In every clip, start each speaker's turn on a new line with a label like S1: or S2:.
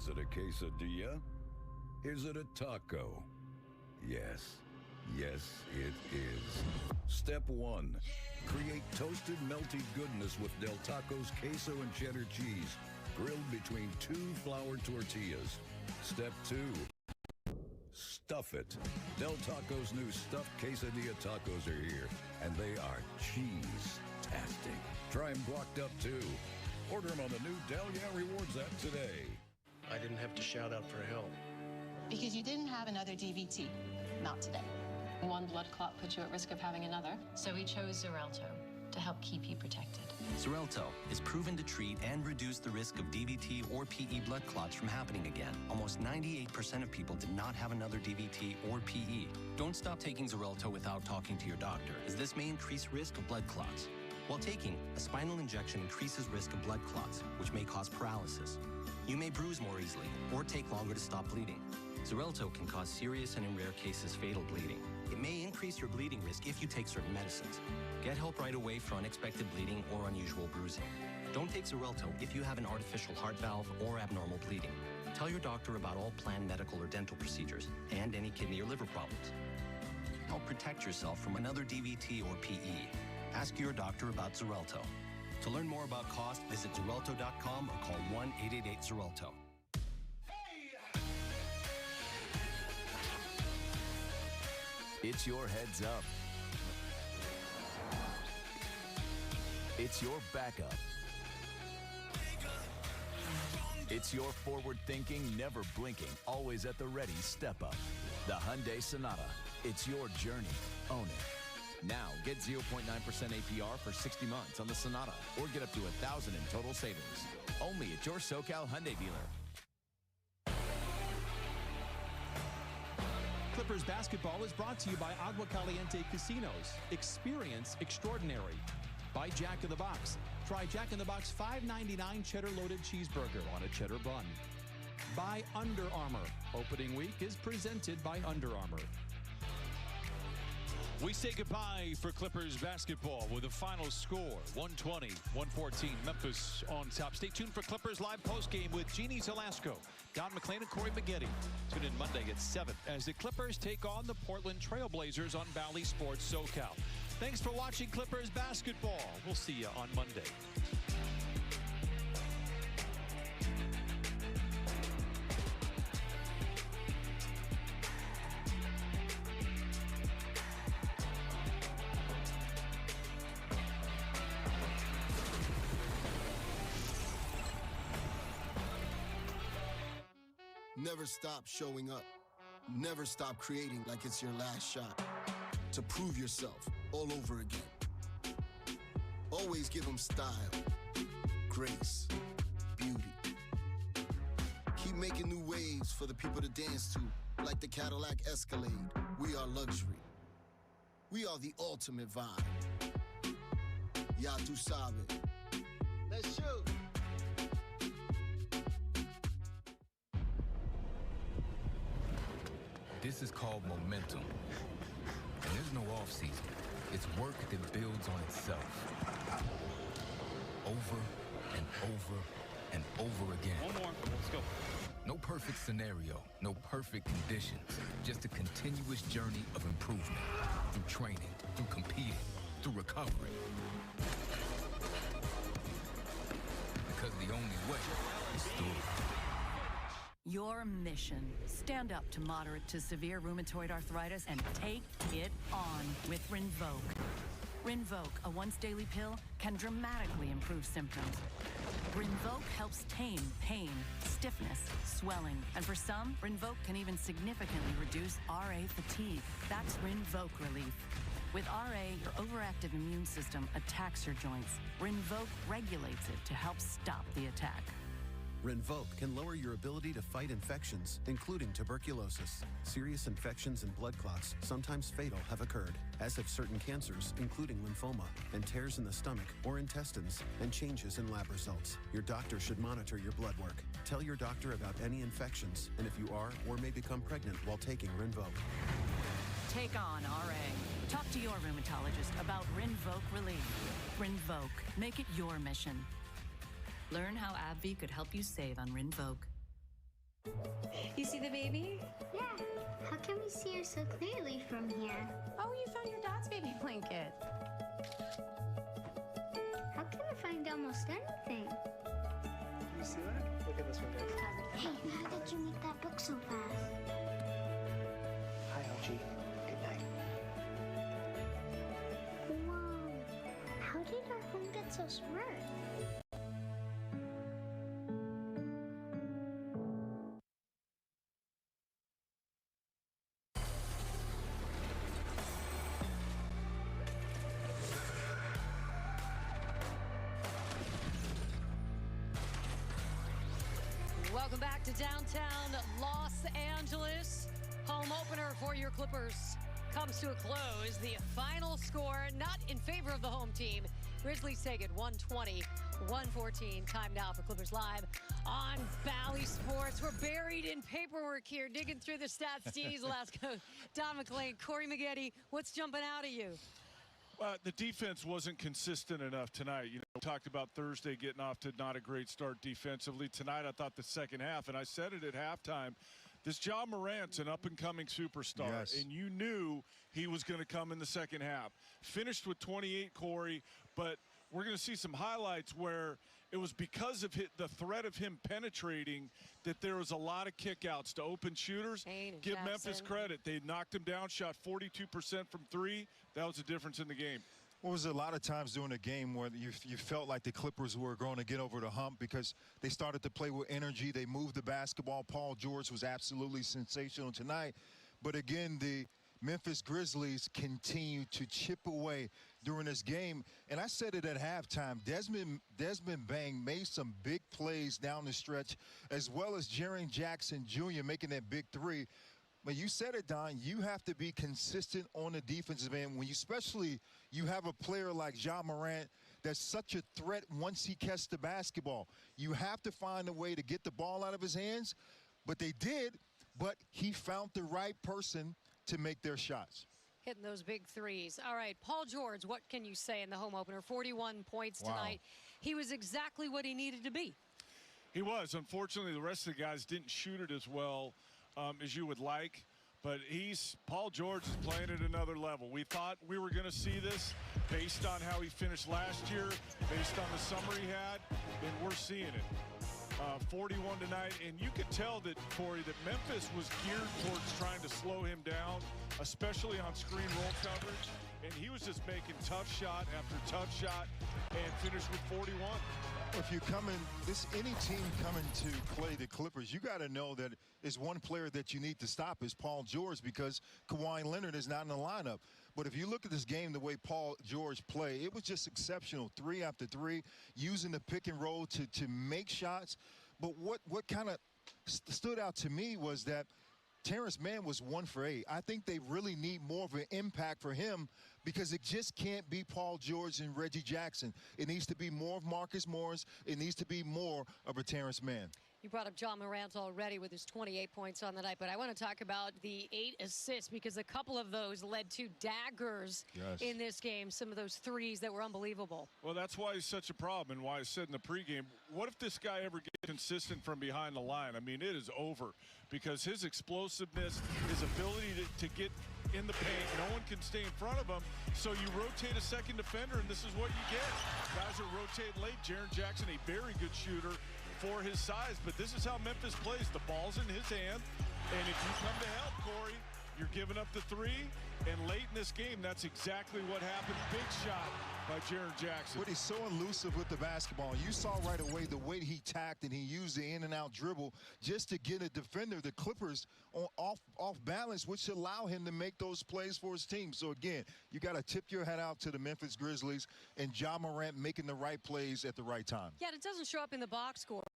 S1: Is it a quesadilla? Is it a taco? Yes. Yes, it is. Step 1. Create toasted, melty goodness with Del Taco's queso and cheddar cheese, grilled between 2 flour tortillas. Step 2. Stuff it. Del Taco's new stuffed quesadilla tacos are here, and they are cheese-tastic. Try them guacked up, too. Order them on the new Del Yeah Rewards app today.
S2: I didn't have to shout out for help.
S3: Because you didn't have another DVT. Not today.
S4: One blood clot put you at risk of having another. So we chose Xarelto to help keep you protected.
S5: Xarelto is proven to treat and reduce the risk of DVT or PE blood clots from happening again. Almost 98% of people did not have another DVT or PE. Don't stop taking Xarelto without talking to your doctor, as this may increase risk of blood clots. While taking, a spinal injection increases risk of blood clots, which may cause paralysis. You may bruise more easily or take longer to stop bleeding. Xarelto can cause serious and, in rare cases, fatal bleeding. It may increase your bleeding risk if you take certain medicines. Get help right away for unexpected bleeding or unusual bruising. Don't take Xarelto if you have an artificial heart valve or abnormal bleeding. Tell your doctor about all planned medical or dental procedures and any kidney or liver problems. Help protect yourself from another DVT or PE. Ask your doctor about Xarelto. To learn more about cost, visit Xarelto.com or call 1-888-XARELTO.
S6: It's your heads up. It's your backup. It's your forward-thinking, never blinking, always at the ready step up. The Hyundai Sonata. It's your journey. Own it. Now, get 0.9% APR for 60 months on the Sonata, or get up to $1,000 in total savings. Only at your SoCal Hyundai dealer.
S7: Clippers basketball is brought to you by Agua Caliente Casinos. Experience extraordinary. By Jack in the Box. Try Jack in the Box $5.99 cheddar-loaded cheeseburger on a cheddar bun. By Under Armour. Opening week is presented by Under Armour.
S8: We say goodbye for Clippers basketball with a final score, 120-114. Memphis on top. Stay tuned for Clippers live postgame with Jeannie Zelasco, Don McClain, and Corey Maggette. Tune in Monday at 7 as the Clippers take on the Portland Trailblazers on Bally Sports SoCal. Thanks for watching Clippers basketball. We'll see you on Monday.
S9: Never stop showing up. Never stop creating like it's your last shot. To prove yourself all over again. Always give them style, grace, beauty. Keep making new waves for the people to dance to, like the Cadillac Escalade. We are luxury. We are the ultimate vibe. Ya tu sabe. Let's shoot.
S10: This is called momentum. And there's no off-season. It's work that builds on itself. Over and over and over again.
S8: One more. Let's go.
S10: No perfect scenario, no perfect conditions. Just a continuous journey of improvement. Through training, through competing, through recovery. Because the only way is through.
S11: Your mission. Stand up to moderate to severe rheumatoid arthritis and take it on with Rinvoq. Rinvoq, a once-daily pill, can dramatically improve symptoms. Rinvoq helps tame pain, stiffness, swelling, and for some, Rinvoq can even significantly reduce RA fatigue. That's Rinvoq relief. With RA, your overactive immune system attacks your joints. Rinvoq regulates it to help stop the attack.
S12: Rinvoq can lower your ability to fight infections, including tuberculosis. Serious infections and blood clots, sometimes fatal, have occurred, as have certain cancers, including lymphoma, and tears in the stomach or intestines, and changes in lab results. Your doctor should monitor your blood work. Tell your doctor about any infections, and if you are or may become pregnant while taking Rinvoq.
S11: Take on RA. Talk to your rheumatologist about Rinvoq relief. Rinvoq. Make it your mission. Learn how AbbVie could help you save on Rinvoq.
S13: You see the baby?
S14: Yeah. How can we see her so clearly from here?
S13: Oh, you found your dad's baby blanket.
S14: How can I find almost anything?
S2: You see that? Look at this one, guys.
S14: Hey, how did you make that book so fast?
S2: Hi, Algie. Good night.
S14: Whoa. How did our home get so smart?
S15: Welcome back to downtown Los Angeles. Home opener for your Clippers comes to a close. The final score not in favor of the home team. Grizzlies take it 120-114. Time now for Clippers Live on Bally Sports. We're buried in paperwork here, digging through the stats. Steve Lasco, Don McClain, Corey Maggette. What's jumping out at you?
S16: The defense wasn't consistent enough tonight. You know, we talked about Thursday getting off to not a great start defensively. Tonight, I thought the second half, and I said it at halftime, this Ja Morant's an up-and-coming superstar,
S17: yes.
S16: and you knew he was going to come in the second half. Finished with 28, Corey, but we're going to see some highlights where it was because of the threat of him penetrating that there was a lot of kickouts to open shooters. Give
S15: Jackson.
S16: Memphis credit. They knocked him down, shot 42% from three. That was the difference in the game.
S17: Well, was a lot of times during the game where you felt like the Clippers were going to get over the hump because they started to play with energy. They moved the basketball. Paul George was absolutely sensational tonight. But again, the Memphis Grizzlies continue to chip away during this game. And I said it at halftime. Desmond Bane made some big plays down the stretch, as well as Jaren Jackson Jr. making that big three. But you said it, Don, you have to be consistent on the defensive end when especially you have a player like Ja Morant that's such a threat once he catches the basketball. You have to find a way to get the ball out of his hands, but they did, but he found the right person to make their shots.
S15: Hitting those big threes. All right, Paul George, what can you say in the home opener? 41 points tonight. He was exactly what he needed to be.
S16: He was. Unfortunately, the rest of the guys didn't shoot it as well as you would like. But Paul George is playing at another level. We thought we were going to see this based on how he finished last year, based on the summer he had, and we're seeing it. 41 tonight, and you could tell that, Corey, that Memphis was geared towards trying to slow him down, especially on screen roll coverage, and he was just making tough shot after tough shot and finished with 41.
S17: If you come in, any team coming to play the Clippers, you got to know that is one player that you need to stop is Paul George because Kawhi Leonard is not in the lineup. But if you look at this game, the way Paul George played, it was just exceptional. 3 after 3, using the pick and roll to make shots. But what kind of stood out to me was that Terrence Mann was 1 for 8. I think they really need more of an impact for him because it just can't be Paul George and Reggie Jackson. It needs to be more of Marcus Morris. It needs to be more of a Terrence Mann.
S15: You brought up Ja Morant already with his 28 points on the night, but I want to talk about the 8 assists because a couple of those led to daggers in this game, some of those threes that were unbelievable.
S16: Well, that's why he's such a problem and why I said in the pregame, what if this guy ever gets consistent from behind the line? I mean, it is over because his explosiveness, his ability to get in the paint, no one can stay in front of him, so you rotate a second defender, and this is what you get. Guys are rotating late. Jaren Jackson, a very good shooter for his size, but this is how Memphis plays. The ball's in his hand, and if you come to help, Corey, you're giving up the 3, and late in this game, that's exactly what happened. Big shot by Jaren Jackson.
S17: But he's so elusive with the basketball. You saw right away the way he tacked and he used the in-and-out dribble just to get a defender, the Clippers, off balance, which allow him to make those plays for his team. So, again, you got to tip your hat out to the Memphis Grizzlies and Ja Morant making the right plays at the right time.
S15: Yeah, it doesn't show up in the box score.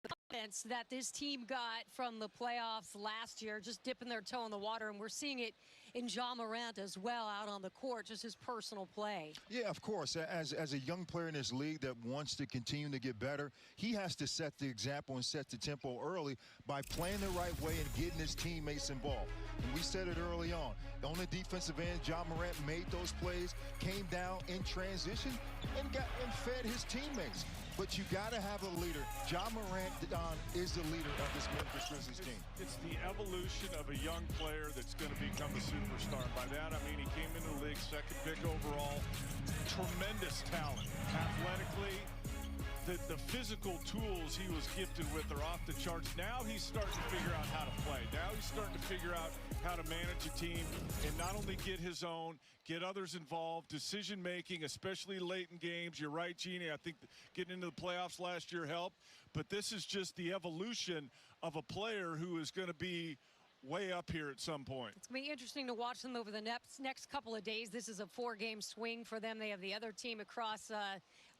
S15: The confidence that this team got from the playoffs last year, just dipping their toe in the water, and we're seeing it in Ja Morant as well out on the court, just his personal play.
S17: Yeah, of course. As a young player in this league that wants to continue to get better, he has to set the example and set the tempo early by playing the right way and getting his teammates involved. And we said it early on. On the defensive end, Ja Morant made those plays, came down in transition, and fed his teammates. But you got to have a leader. Ja Morant is the leader of this Memphis Grizzlies team.
S16: It's the evolution of a young player that's going to become a superstar. And by that, I mean he came into the league second pick overall. Tremendous talent. Athletically, the physical tools he was gifted with are off the charts. Now he's starting to figure out how to play. Now he's starting to figure out how to manage a team and not only get his own, get others involved, decision-making, especially late in games. You're right, Jeannie. I think getting into the playoffs last year helped. But this is just the evolution of a player who is going to be way up here at some point.
S15: It's going to be interesting to watch them over the next couple of days. This is a 4-game swing for them. They have the other team across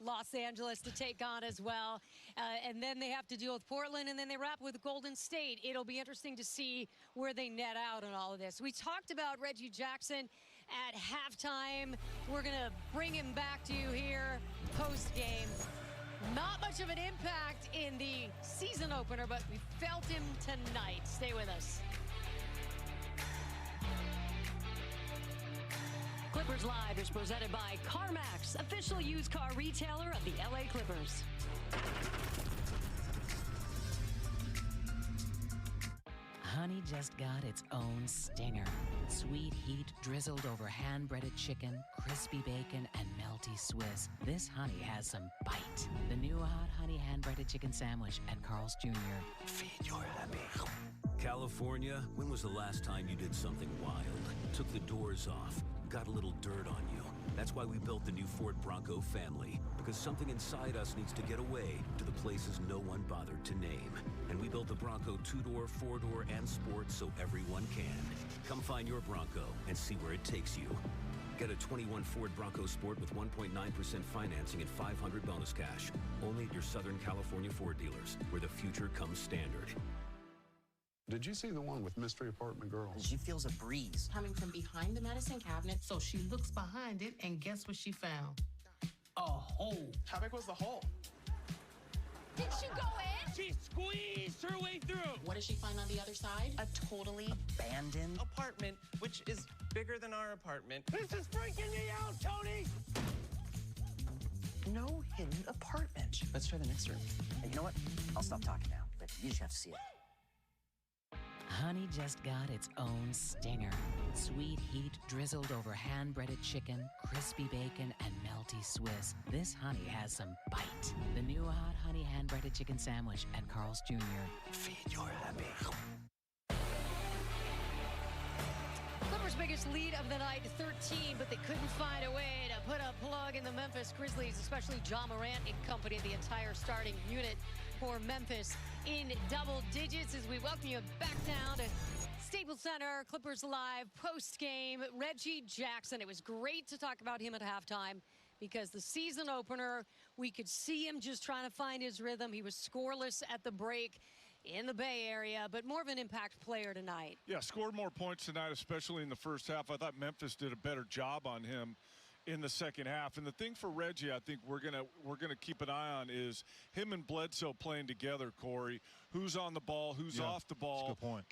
S15: Los Angeles to take on as well. And then they have to deal with Portland, and then they wrap with Golden State. It'll be interesting to see where they net out on all of this. We talked about Reggie Jackson at halftime. We're going to bring him back to you here post-game. Not much of an impact in the season opener, but we felt him tonight. Stay with us. Clippers Live is presented by CarMax, official used car retailer of the LA Clippers.
S18: Honey just got its own stinger. Sweet heat drizzled over hand-breaded chicken, crispy bacon, and melty Swiss. This honey has some bite. The new hot honey hand-breaded chicken sandwich at Carl's Jr. Feed your happy.
S19: California, when was the last time you did something wild? Took the doors off, got a little dirt on you. That's why we built the new Ford Bronco family, because something inside us needs to get away to the places no one bothered to name. And we built the Bronco 2-door, 4-door, and Sport so everyone can. Come find your Bronco and see where it takes you. Get a 21 Ford Bronco Sport with 1.9% financing and $500 bonus cash. Only at your Southern California Ford dealers, where the future comes standard.
S20: Did you see the one with Mystery Apartment Girl?
S21: She feels a breeze coming from behind the medicine cabinet, so she looks behind it, and guess what she found? A hole.
S2: How big was the hole?
S21: Did she go in?
S22: She squeezed her way through.
S21: What did she find on the other side? A totally abandoned
S2: Apartment, which is bigger than our apartment.
S22: This is freaking me out, Tony!
S21: no hidden apartment.
S2: Let's try the next room.
S21: And you know what? I'll stop talking now, but you just have to see it.
S18: Honey just got its own stinger. Sweet heat drizzled over hand-breaded chicken, crispy bacon, and melty Swiss. This honey has some bite. The new hot honey hand-breaded chicken sandwich at Carl's Jr. Feed your happy.
S15: Clippers' biggest lead of the night, 13, but they couldn't find a way to put a plug in the Memphis Grizzlies, especially Ja Morant in company of the entire starting unit for Memphis in double digits. As we welcome you back down to Staples Center, Clippers Live post-game. Reggie Jackson, it was great to talk about him at halftime because the season opener, we could see him just trying to find his rhythm. He was scoreless at the break in the Bay Area, but more of an impact player tonight.
S16: Yeah, scored more points tonight, especially in the first half. I thought Memphis did a better job on him in the second half. And the thing for Reggie, I think we're gonna keep an eye on is him and Bledsoe playing together, Corey. Who's on the ball, who's off the ball.
S17: That's a good point.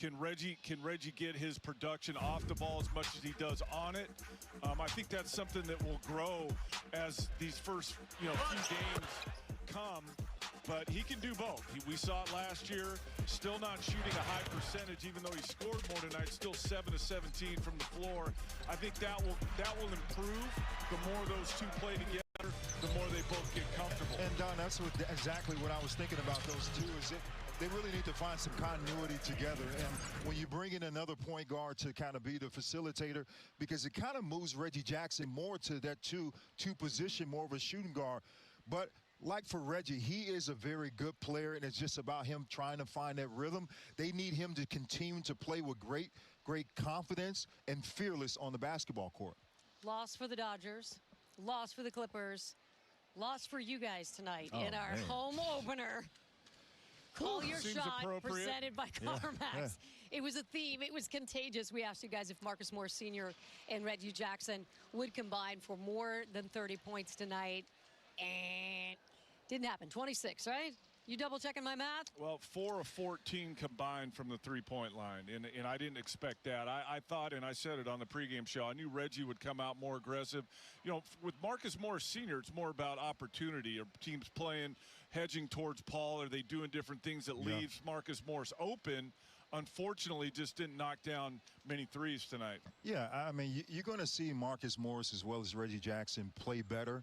S16: Can Reggie get his production off the ball as much as he does on it? I think that's something that will grow as these first few games come. But he can do both. We saw it last year, still not shooting a high percentage, even though he scored more tonight, still 7 of 17 from the floor. I think that will improve. The more those two play together, the more they both get comfortable.
S17: And Don, that's exactly what I was thinking about those two, is they really need to find some continuity together. And when you bring in another point guard to kind of be the facilitator, because it kind of moves Reggie Jackson more to that two position, more of a shooting guard. But like for Reggie, he is a very good player, and it's just about him trying to find that rhythm. They need him to continue to play with great confidence and fearless on the basketball court.
S15: Loss for the Dodgers, loss for the Clippers, loss for you guys tonight in our home opener. Call your
S16: Seems
S15: shot,
S16: appropriate.
S15: presented by
S16: Yeah,
S15: CarMax. It was a theme. It was contagious. We asked you guys if Marcus Morris Sr. and Reggie Jackson would combine for more than 30 points tonight. And didn't happen. 26, right? You double-checking my math?
S16: Well, 4 of 14 combined from the three-point line, and I didn't expect that. I thought, and I said it on the pregame show, I knew Reggie would come out more aggressive. You know, with Marcus Morris Sr., it's more about opportunity. Are teams playing, hedging towards Paul? Are they doing different things that leaves Marcus Morris open? Unfortunately, just didn't knock down many threes tonight.
S17: Yeah, I mean, you're going to see Marcus Morris as well as Reggie Jackson play better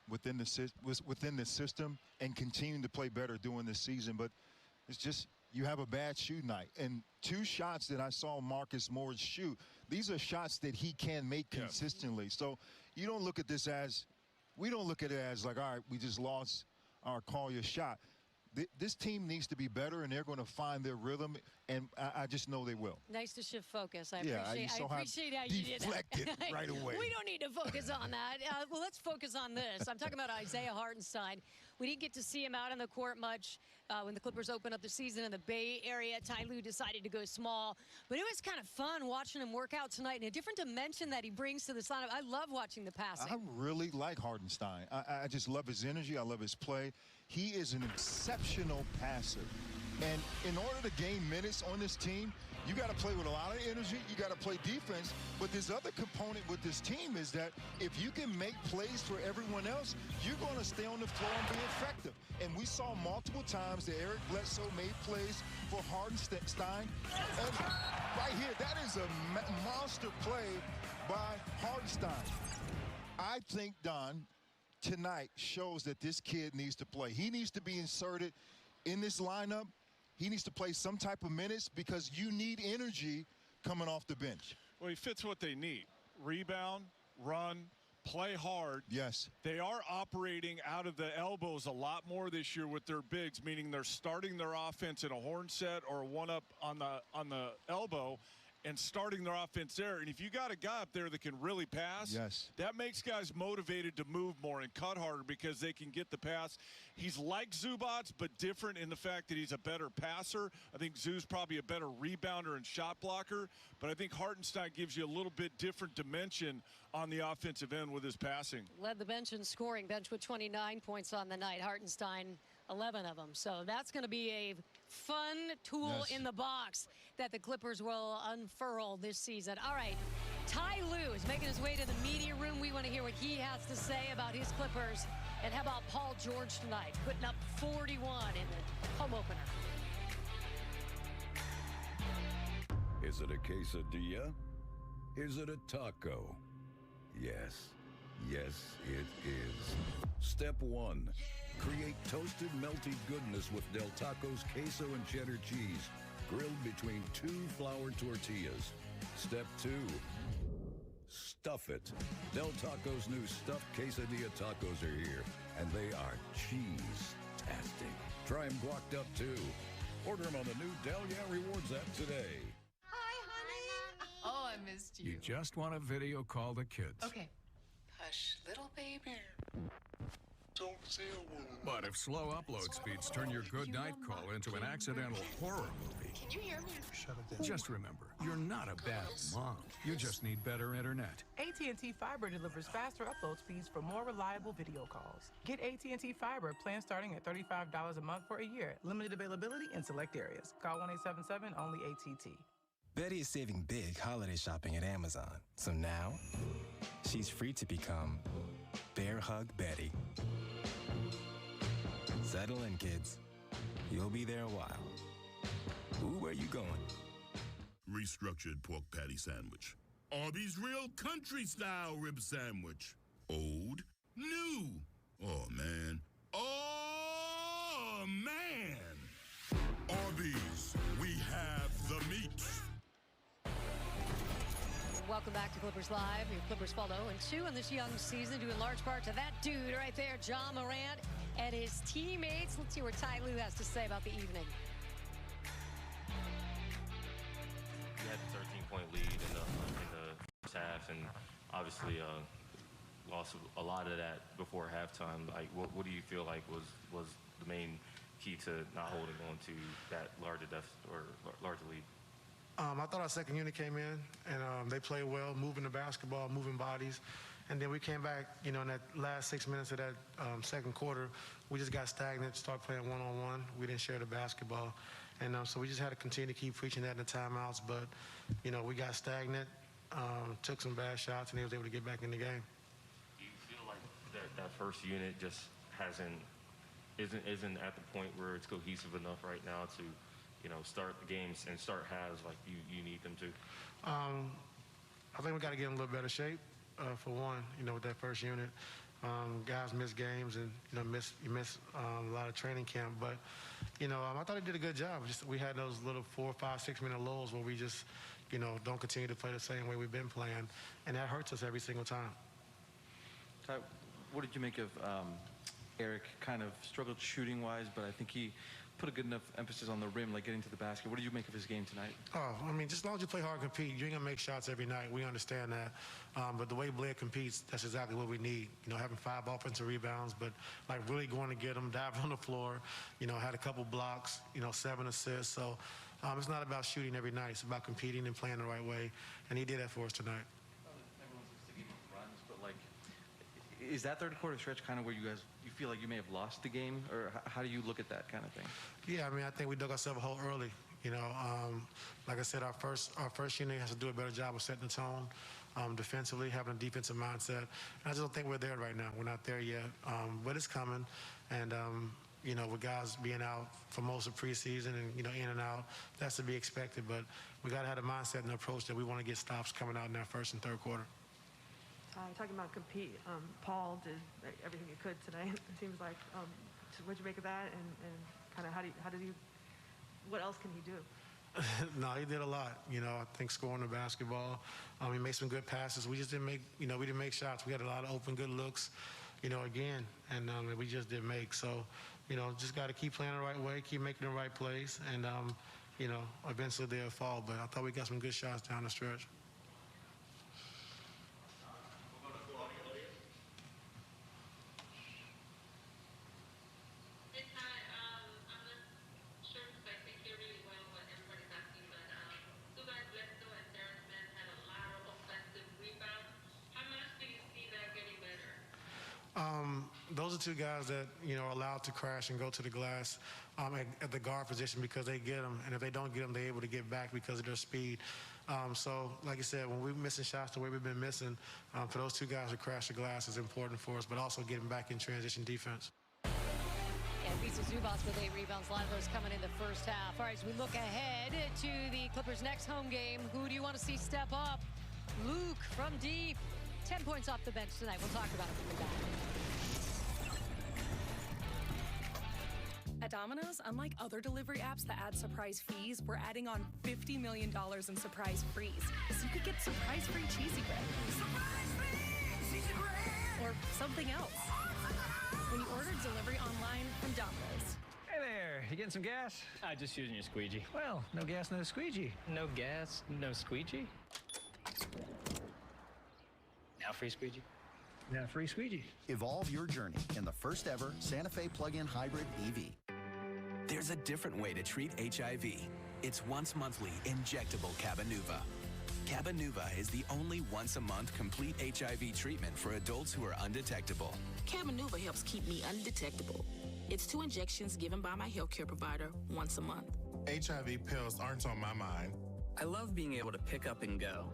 S17: within the system and continue to play better during this season. But it's just you have a bad shoot night. And 2 shots that I saw Marcus Morris shoot, these are shots that he can make consistently. So you don't look at this as, we don't look at it as like, all right, we just lost our call your shot. This team needs to be better, and they're going to find their rhythm, and I just know they will.
S15: Nice to shift focus. I
S17: Yeah,
S15: appreciate how you did that.
S17: right away.
S15: We don't need to focus on that. Well, let's focus on this. I'm talking about Isaiah Hartenstein. We didn't get to see him out on the court much when the Clippers opened up the season in the Bay Area. Ty Lue decided to go small, but it was kind of fun watching him work out tonight in a different dimension that he brings to this lineup. I love watching the passing.
S17: I really like Hartenstein. I just love his energy. I love his play. He is an exceptional passer. And in order to gain minutes on this team, you got to play with a lot of energy. You got to play defense. But this other component with this team is that if you can make plays for everyone else, you're going to stay on the floor and be effective. And we saw multiple times that Eric Bledsoe made plays for Hartenstein. And right here, that is a monster play by Hartenstein. I think, Don, tonight shows that this kid needs to play. He needs to be inserted in this lineup. He needs to play some type of minutes because you need energy coming off the bench.
S16: Well, he fits what they need. Rebound, run, play hard.
S17: Yes.
S16: They are operating out of the elbows a lot more this year with their bigs, meaning they're starting their offense in a horn set or a one-up on the elbow and starting their offense there. And if you got a guy up there that can really pass, that makes guys motivated to move more and cut harder because they can get the pass. He's like Zubac, but different in the fact that he's a better passer. I think Zoo's probably a better rebounder and shot blocker, but I think Hartenstein gives you a little bit different dimension on the offensive end with his passing.
S15: Led the bench in scoring, bench with 29 points on the night. Hartenstein, 11 of them. So that's going to be a fun tool in the box that the Clippers will unfurl this season. All right, Ty Lue is making his way to the media room. We want to hear what he has to say about his Clippers. And how about Paul George tonight, putting up 41 in the home opener.
S1: Is it a quesadilla? Is it a taco? Yes. Yes, it is. Step 1. Create toasted, melty goodness with Del Taco's queso and cheddar cheese, grilled between 2 flour tortillas. Step 2. Stuff it. Del Taco's new stuffed quesadilla tacos are here, and they are cheese-tastic. Try them guacced up, too. Order them on the new Del Yeah Rewards app today.
S3: Hi, honey. Oh, I missed you.
S10: You just want to video call the kids.
S3: Okay. Hush, little baby. Don't say a word.
S10: But if slow upload speeds turn your good night call into an accidental horror movie,
S3: Can you hear me?
S10: shut it down. Just remember, you're not a bad mom. You just need better internet.
S23: AT&T Fiber delivers faster upload speeds for more reliable video calls. Get AT&T Fiber, plan starting at $35 a month for a year. Limited availability in select areas. Call 1-877, only AT&T.
S24: Betty is saving big holiday shopping at Amazon. So now, she's free to become Bear Hug Betty. Settle in, kids. You'll be there a while. Ooh, where you going?
S25: Restructured pork patty sandwich. Arby's real country style rib sandwich. Old, new. Oh, man. Oh, man. Arby's, we have the meat.
S15: Welcome back to Clippers Live. Your Clippers fall 0-2 in this young season, due in large part to that dude right there, John Morant, and his teammates. Let's see what Ty Lue has to say about the evening.
S26: We had a 13-point lead in the first half, and obviously lost a lot of that before halftime. Like, what do you feel like was the main key to not holding on to that larger deficit or larger lead?
S4: I thought our second unit came in, and they played well, moving the basketball, moving bodies. And then we came back, in that last 6 minutes of that second quarter, we just got stagnant, started playing one-on-one. We didn't share the basketball. And so we just had to continue to keep preaching that in the timeouts. But, we got stagnant, took some bad shots, and they was able to get back in the game.
S26: Do you feel like that first unit just isn't at the point where it's cohesive enough right now to start the games and start halves like you need them to?
S4: I think we got to get in a little better shape, for one, with that first unit. Guys miss games and, you miss a lot of training camp. But, I thought they did a good job. Just we had those little 4, 5, 6 minute lulls where we just, don't continue to play the same way we've been playing. And that hurts us every single time.
S5: Ty, what did you make of Eric? Kind of struggled shooting-wise, but I think he put a good enough emphasis on the rim, like getting to the basket. What did you make of his game tonight?
S4: Oh, just as long as you play hard and compete, you ain't going to make shots every night. We understand that. But the way Blair competes, that's exactly what we need. Having 5 offensive rebounds, but like really going to get them, diving on the floor, had a couple blocks, 7 assists. So it's not about shooting every night. It's about competing and playing the right way. And he did that for us tonight.
S5: Everyone's sticking with runs, but like, is that third quarter stretch kind of where you feel like you may have lost the game, or how do you look at that kind of thing?
S4: Yeah, I think we dug ourselves a hole early. Like I said, our first unit has to do a better job of setting the tone defensively, having a defensive mindset. And I just don't think we're there right now. We're not there yet, but it's coming. And with guys being out for most of preseason and in and out, that's to be expected. But we got to have a mindset and approach that we want to get stops coming out in that first and third quarter.
S6: Talking about compete, Paul did everything he could tonight. It seems like, what'd you make of that? And kind of what else can he do?
S4: No, he did a lot. I think scoring the basketball. He made some good passes. We just didn't make, we didn't make shots. We had a lot of open, good looks, again, and we just didn't make. So, just got to keep playing the right way, keep making the right plays, and, eventually they'll fall. But I thought we got some good shots down the stretch. Those are 2 guys that, are allowed to crash and go to the glass at the guard position because they get them. And if they don't get them, they're able to get back because of their speed. So, like I said, when we're missing shots the way we've been missing, for those 2 guys to crash the glass is important for us, but also getting back in transition defense.
S15: And Visa Zubas with 8 rebounds. A lot of those coming in the first half. All right, as we look ahead to the Clippers' next home game, who do you want to see step up? Luke from deep. 10 points off the bench tonight. We'll talk about it when we're back.
S7: At Domino's, unlike other delivery apps that add surprise fees, we're adding on $50 million in surprise frees. So you could get surprise-free cheesy bread. Surprise-free cheesy bread! Or something else. When you order delivery online from Domino's.
S8: Hey there, you getting some gas? Just using your squeegee. Well, no gas, no squeegee. No gas, no squeegee. Now free squeegee. Now free squeegee.
S9: Evolve your journey in the first ever Santa Fe plug-in hybrid EV.
S27: There's a different way to treat HIV. It's once monthly injectable Cabenuva. Cabenuva is the only once-a-month complete HIV treatment for adults who are undetectable.
S28: Cabenuva helps keep me undetectable. It's 2 injections given by my healthcare provider once a month.
S29: HIV pills aren't on my mind.
S27: I love being able to pick up and go.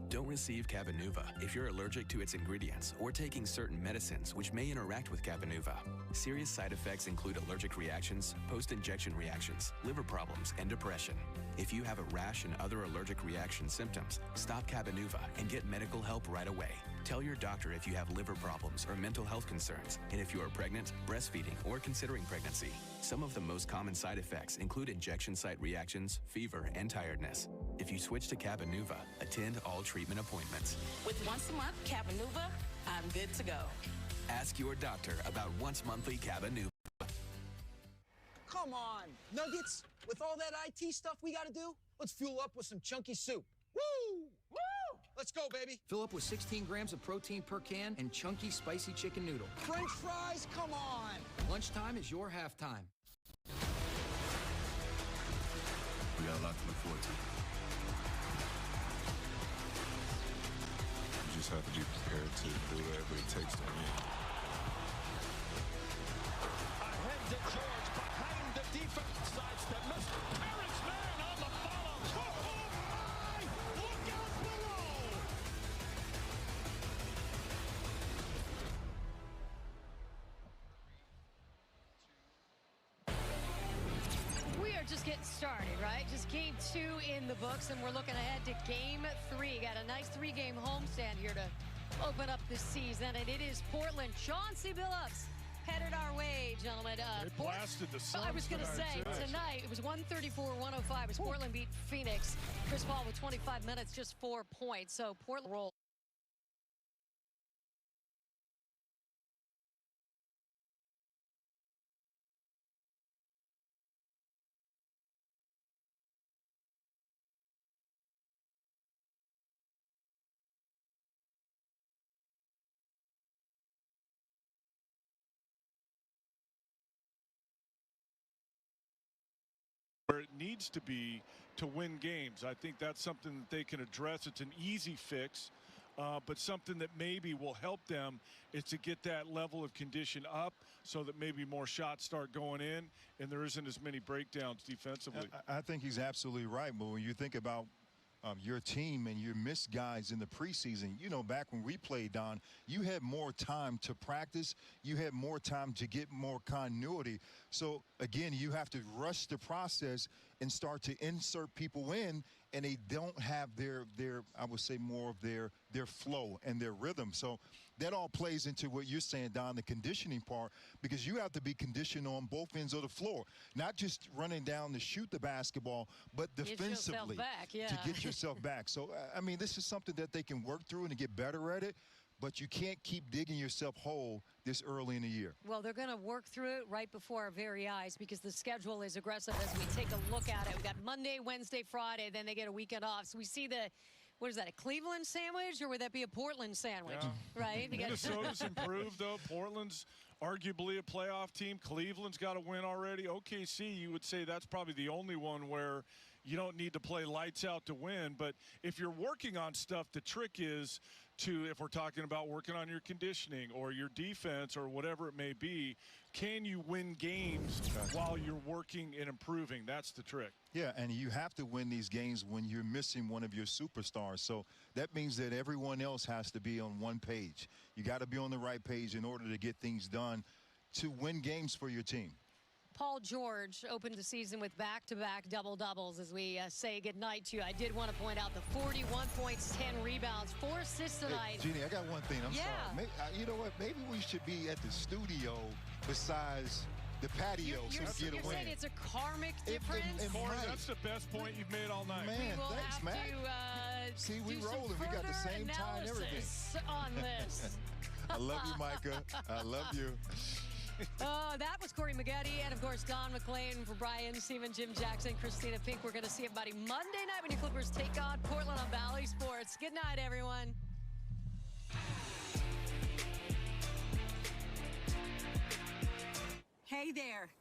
S27: Don't receive Cabenuva if you're allergic to its ingredients or taking certain medicines which may interact with Cabenuva. Serious side effects include allergic reactions, post-injection reactions, liver problems, and depression. If you have a rash and other allergic reaction symptoms, stop Cabenuva and get medical help right away. Tell your doctor if you have liver problems or mental health concerns, and if you are pregnant, breastfeeding, or considering pregnancy. Some of the most common side effects include injection site reactions, fever, and tiredness. If you switch to Cabenuva, attend all treatment appointments.
S28: With once a month Cabenuva, I'm good to go.
S27: Ask your doctor about once monthly Cabenuva.
S30: Come on, Nuggets. With all that IT stuff we gotta do, let's fuel up with some chunky soup. Woo! Woo! Let's go, baby.
S31: Fill up with 16 grams of protein per can and chunky spicy chicken noodle.
S30: French fries, come on.
S31: Lunchtime is your halftime.
S2: We got a lot to look forward to.
S11: You just have to be prepared to do whatever it takes to win.
S12: Ahead to George, behind the defense, sidestep, missed. Terrence Mann on the follow. Oh my! Look out below!
S15: We are just getting started, right? Just game 2 in the books, and we're looking ahead to game 3. Got a nice 3-game homestand here to open up the season, and it is Portland. Chauncey Billups headed our way, gentlemen.
S16: They blasted the Suns.
S15: I was going to say, tonight, it was 134-105 as Portland beat Phoenix. Chris Paul with 25 minutes, just 4 points. So Portland roll.
S16: Where it needs to be to win games. I think that's something that they can address. It's an easy fix, but something that maybe will help them is to get that level of condition up so that maybe more shots start going in and there isn't as many breakdowns defensively.
S13: I think he's absolutely right. But when you think about your team and you missed guys in the preseason, you know, back when we played, Don, you had more time to practice. You had more time to get more continuity. So, again, you have to rush the process and start to insert people in, and they don't have their I would say, more of their flow and their rhythm. So that all plays into what you're saying, Don, the conditioning part, because you have to be conditioned on both ends of the floor, not just running down to shoot the basketball, but defensively to get yourself back. So, I mean, this is something that they can work through and to get better at it, but you can't keep digging yourself whole this early in the year.
S15: Well, they're going to work through it right before our very eyes because the schedule is aggressive as we take a look at it. We got Monday, Wednesday, Friday, then they get a weekend off. So we see the, what is that, a Cleveland sandwich, or would that be a Portland sandwich?
S16: Yeah.
S15: Right?
S16: Minnesota's improved, though. Portland's arguably a playoff team. Cleveland's got a win already. OKC, you would say that's probably the only one where you don't need to play lights out to win. But if you're working on stuff, the trick is to, if we're talking about working on your conditioning or your defense or whatever it may be, can you win games while you're working and improving? That's the trick.
S13: Yeah, and you have to win these games when you're missing one of your superstars. So that means that everyone else has to be on one page. You got to be on the right page in order to get things done to win games for your team.
S15: Paul George opened the season with back-to-back double-doubles as we say goodnight to you. I did want to point out the 41 points, 10 rebounds, 4 assists tonight.
S13: Hey, Jeannie, I got one thing. I'm sorry. Maybe, you know what? Maybe we should be at the studio besides the patio
S15: you're
S13: so we get a win.
S15: Saying it's a karmic difference?
S16: Corey, that's the best point you've made all night.
S13: Man, thanks, Matt. See, we rolling. We got the same time and everything.
S15: On this.
S13: I love you, Micah. I love you.
S15: That was Corey Maggette, and of course Don McClain for Brian, Steven, Jim Jackson, Christina Pink. We're going to see everybody Monday night when your Clippers take on Portland on Bally Sports. Good night, everyone.
S14: Hey there.